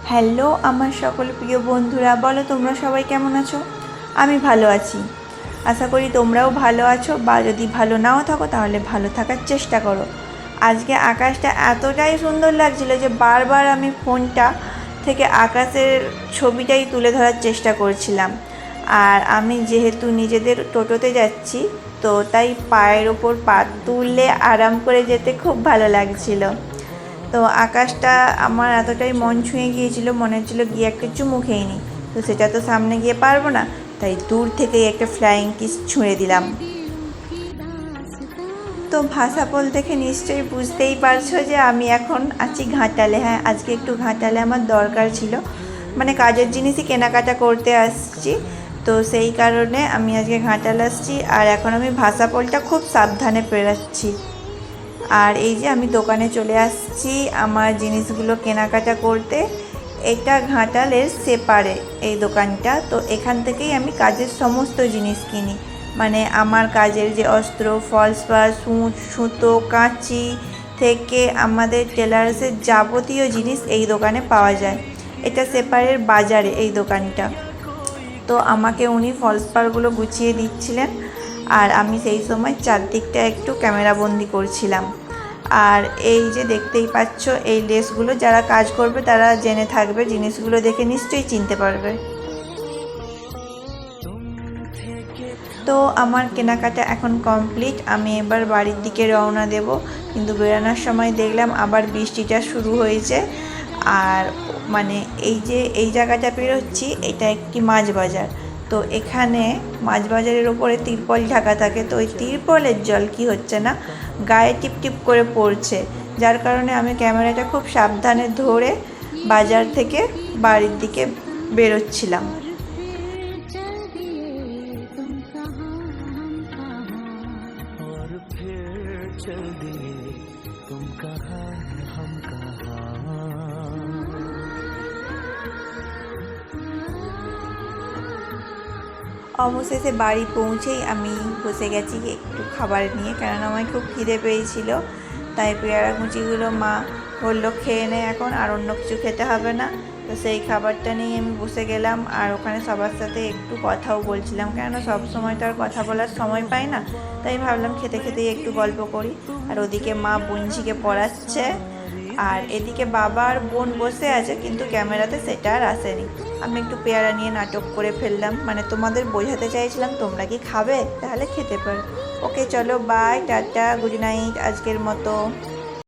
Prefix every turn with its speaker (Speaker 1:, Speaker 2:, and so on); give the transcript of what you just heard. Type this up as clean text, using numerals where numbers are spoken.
Speaker 1: Hello আমার সকল প্রিয় বন্ধুরা, বলো তোমরা সবাই কেমন আছো? আমি ভালো আছি। আশা করি তোমরাও ভালো আছো, বা যদি ভালো নাও থাকো তাহলে ভালো থাকার চেষ্টা করো। আজকে আকাশটা এতটাই সুন্দর লাগছিল যে বারবার আমি ফোনটা থেকে আকাশের ছবিটাই তুলে ধরার চেষ্টা করছিলাম। আর আমি যেহেতু নিজেদের টোটোতে যাচ্ছি, তো তাই পায়ের ওপর পা তুললে আরাম করে যেতে খুব ভালো লাগছিল। তো আকাশটা আমার এতটাই মন ছুঁয়ে গিয়েছিল, মনে হচ্ছিল গিয়ে একটা চুমু খেয়ে নিই। তো সেটা তো সামনে গিয়ে পারবো না, তাই দূর থেকেই একটা ফ্লাইং কিস ছুঁড়ে দিলাম। তো ভাষাপল দেখে নিশ্চয়ই বুঝতেই পারছো যে আমি এখন আছি ঘাটালে। হ্যাঁ, আজকে একটু ঘাটালে আমার দরকার ছিল, মানে কাজের জিনিসই কেনাকাটা করতে আসছি। তো সেই কারণে আমি আজকে ঘাটাল আসছি, আর এখন আমি ভাষাপলটা খুব সাবধানে পেরাচ্ছি। আর এই যে আমি দোকানে চলে আসছি আমার জিনিসগুলো কেনাকাটা করতে। এটা ঘাটালের সেপারে এই দোকানটা। তো এখান থেকেই আমি কাজের সমস্ত জিনিস কিনি, মানে আমার কাজের যে অস্ত্র, ফলস পাস, সূচ, সুতো, কাঁচি থেকে আমাদের টেলার্সের যাবতীয় জিনিস এই দোকানে পাওয়া যায়। এটা সেপারের বাজারে এই দোকানটা। তো আমাকে উনি ফলস পারগুলো গুছিয়ে দিচ্ছিলেন, আর আমি সেই সময় চারদিকটা একটু ক্যামেরাবন্দি করছিলাম। আর এই যে দেখতেই পাচ্ছ, এই লেসগুলো যারা কাজ করবে তারা জেনে থাকবে, জিনিসগুলো দেখে নিশ্চয়ই চিনতে পারবে। তো আমার কেনাকাটা এখন কমপ্লিট, আমি এবার বাড়ির দিকে রওনা দেব। কিন্তু বেরোনোর সময় দেখলাম আবার বৃষ্টিটা শুরু হয়েছে। আর মানে এই জায়গাটা পেরোচ্ছি, এটা একটি মাছ বাজার। তো এখানে মাছ বাজারের ওপরে তিরপল ঢাকা থাকে, তো ওই তিরপলের জল কি হচ্ছে না, গায়ে টিপ টিপ করে পড়ছে। যার কারণে আমি ক্যামেরাটা খুব সাবধানে ধরে বাজার থেকে বাড়ির দিকে বেরোচ্ছিলাম। অবশেষে বাড়ি পৌঁছেই আমি বসে গেছি একটু খাবার নিয়ে, কেননা আমার খুব খিদে পেয়েছিল। তাই পেয়ারা কুচিগুলো মা বললো খেয়ে নে এখন, আর অন্য কিছু খেতে হবে না। তো সেই খাবারটা নিয়ে আমি বসে গেলাম, আর ওখানে সবার সাথে একটু কথাও বলছিলাম, কেননা সব সময় তো আর কথা বলার সময় পাই না। তাই ভাবলাম খেতে খেতেই একটু গল্প করি। আর ওদিকে মা বুঞ্জিকে পড়াচ্ছে, আর এদিকে বাবা আর বোন বসে আছে, কিন্তু ক্যামেরাতে সেটা আর আসেনি। আমি একটু পেয়ারা নিয়ে নাটক করে ফেললাম, মানে তোমাদের বোঝাতে চাইছিলাম তোমরা কি খাবে, তাহলে খেতে পারো। ওকে চলো, বাই, টাটা, গুড নাইট আজকের মতো।